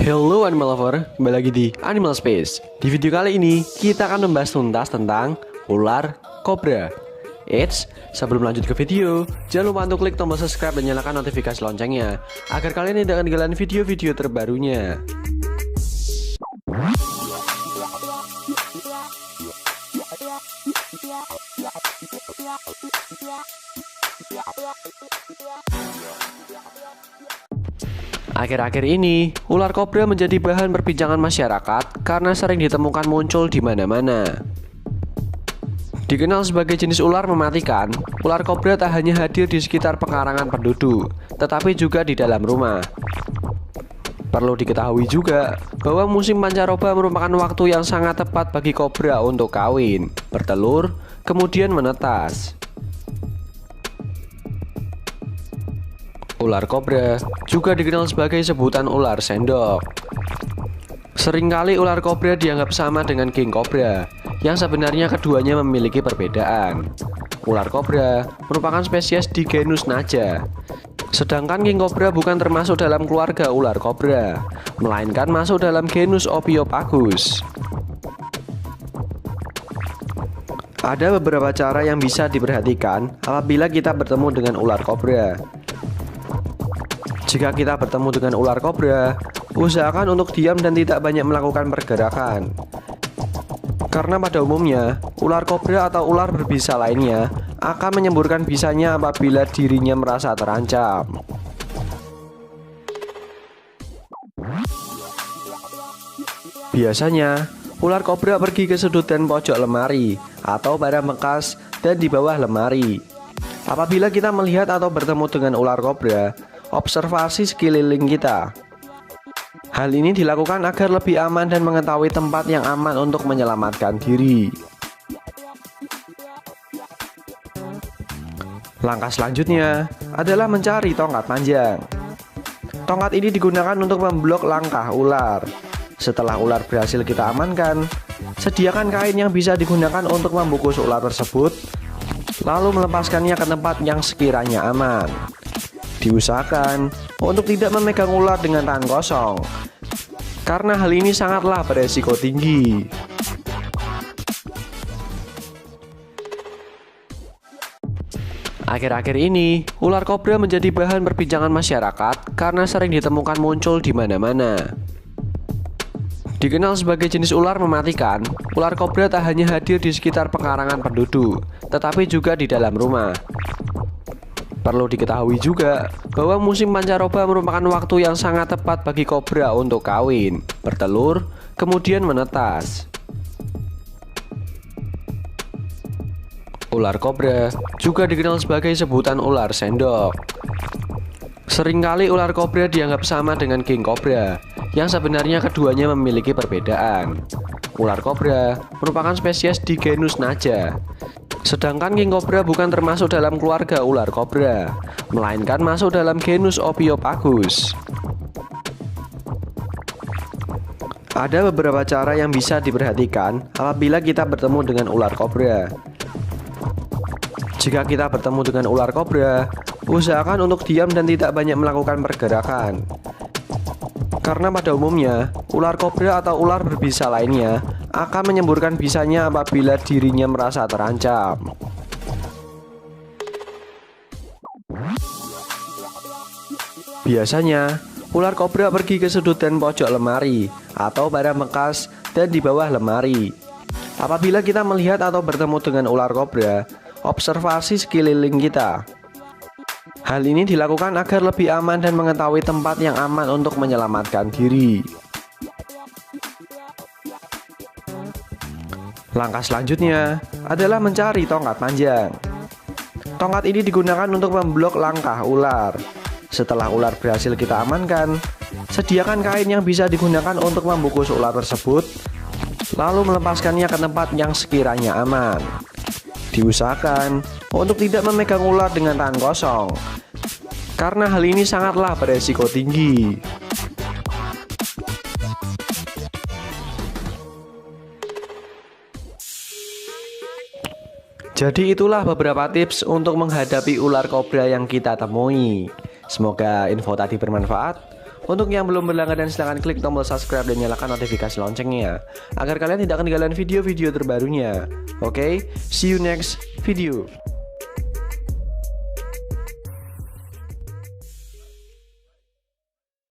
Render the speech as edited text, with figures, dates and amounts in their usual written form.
Hello Animal Lover, kembali lagi di Animal Space. Di video kali ini kita akan membahas tuntas tentang ular kobra. Eits, sebelum lanjut ke video, jangan lupa untuk klik tombol subscribe dan nyalakan notifikasi loncengnya agar kalian tidak ketinggalan video-video terbarunya. Akhir-akhir ini, ular kobra menjadi bahan perbincangan masyarakat karena sering ditemukan muncul di mana-mana. Dikenal sebagai jenis ular mematikan, ular kobra tak hanya hadir di sekitar pekarangan penduduk, tetapi juga di dalam rumah. Perlu diketahui juga bahwa musim pancaroba merupakan waktu yang sangat tepat bagi kobra untuk kawin, bertelur, kemudian menetas. Ular kobra juga dikenal sebagai sebutan ular sendok. Seringkali ular kobra dianggap sama dengan king kobra, yang sebenarnya keduanya memiliki perbedaan. Ular kobra merupakan spesies di genus Naja, sedangkan king kobra bukan termasuk dalam keluarga ular kobra, melainkan masuk dalam genus Ophiopagus. Ada beberapa cara yang bisa diperhatikan apabila kita bertemu dengan ular kobra. Jika kita bertemu dengan ular kobra, usahakan untuk diam dan tidak banyak melakukan pergerakan. Karena pada umumnya, ular kobra atau ular berbisa lainnya akan menyemburkan bisanya apabila dirinya merasa terancam. Biasanya, ular kobra pergi ke sudut dan pojok lemari atau barang bekas dan di bawah lemari. Apabila kita melihat atau bertemu dengan ular kobra, observasi sekeliling kita. Hal ini dilakukan agar lebih aman dan mengetahui tempat yang aman untuk menyelamatkan diri. Langkah selanjutnya adalah mencari tongkat panjang. Tongkat ini digunakan untuk memblok langkah ular. Setelah ular berhasil kita amankan, sediakan kain yang bisa digunakan untuk membungkus ular tersebut, lalu melepaskannya ke tempat yang sekiranya aman. Diusahakan untuk tidak memegang ular dengan tangan kosong, karena hal ini sangatlah beresiko tinggi. Akhir-akhir ini, ular kobra menjadi bahan perbincangan masyarakat karena sering ditemukan muncul di mana-mana. Dikenal sebagai jenis ular mematikan, ular kobra tak hanya hadir di sekitar pekarangan penduduk, tetapi juga di dalam rumah. Perlu diketahui juga bahwa musim pancaroba merupakan waktu yang sangat tepat bagi kobra untuk kawin, bertelur, kemudian menetas. Ular kobra juga dikenal sebagai sebutan ular sendok. Seringkali ular kobra dianggap sama dengan king kobra, yang sebenarnya keduanya memiliki perbedaan. Ular kobra merupakan spesies di genus Naja, sedangkan king kobra bukan termasuk dalam keluarga ular kobra, melainkan masuk dalam genus Ophiopagus. Ada beberapa cara yang bisa diperhatikan apabila kita bertemu dengan ular kobra. Jika kita bertemu dengan ular kobra, usahakan untuk diam dan tidak banyak melakukan pergerakan. Karena pada umumnya, ular kobra atau ular berbisa lainnya akan menyemburkan bisanya apabila dirinya merasa terancam. Biasanya, ular kobra pergi ke sudut dan pojok lemari atau barang bekas dan di bawah lemari. Apabila kita melihat atau bertemu dengan ular kobra, observasi sekeliling kita. Hal ini dilakukan agar lebih aman dan mengetahui tempat yang aman untuk menyelamatkan diri. Langkah selanjutnya adalah mencari tongkat panjang. Tongkat ini digunakan untuk memblok langkah ular. Setelah ular berhasil kita amankan, sediakan kain yang bisa digunakan untuk membungkus ular tersebut, lalu melepaskannya ke tempat yang sekiranya aman. Diusahakan untuk tidak memegang ular dengan tangan kosong, karena hal ini sangatlah beresiko tinggi. Jadi itulah beberapa tips untuk menghadapi ular kobra yang kita temui. Semoga info tadi bermanfaat. Untuk yang belum berlangganan silahkan klik tombol subscribe dan nyalakan notifikasi loncengnya agar kalian tidak ketinggalan video-video terbarunya. Oke, see you next video.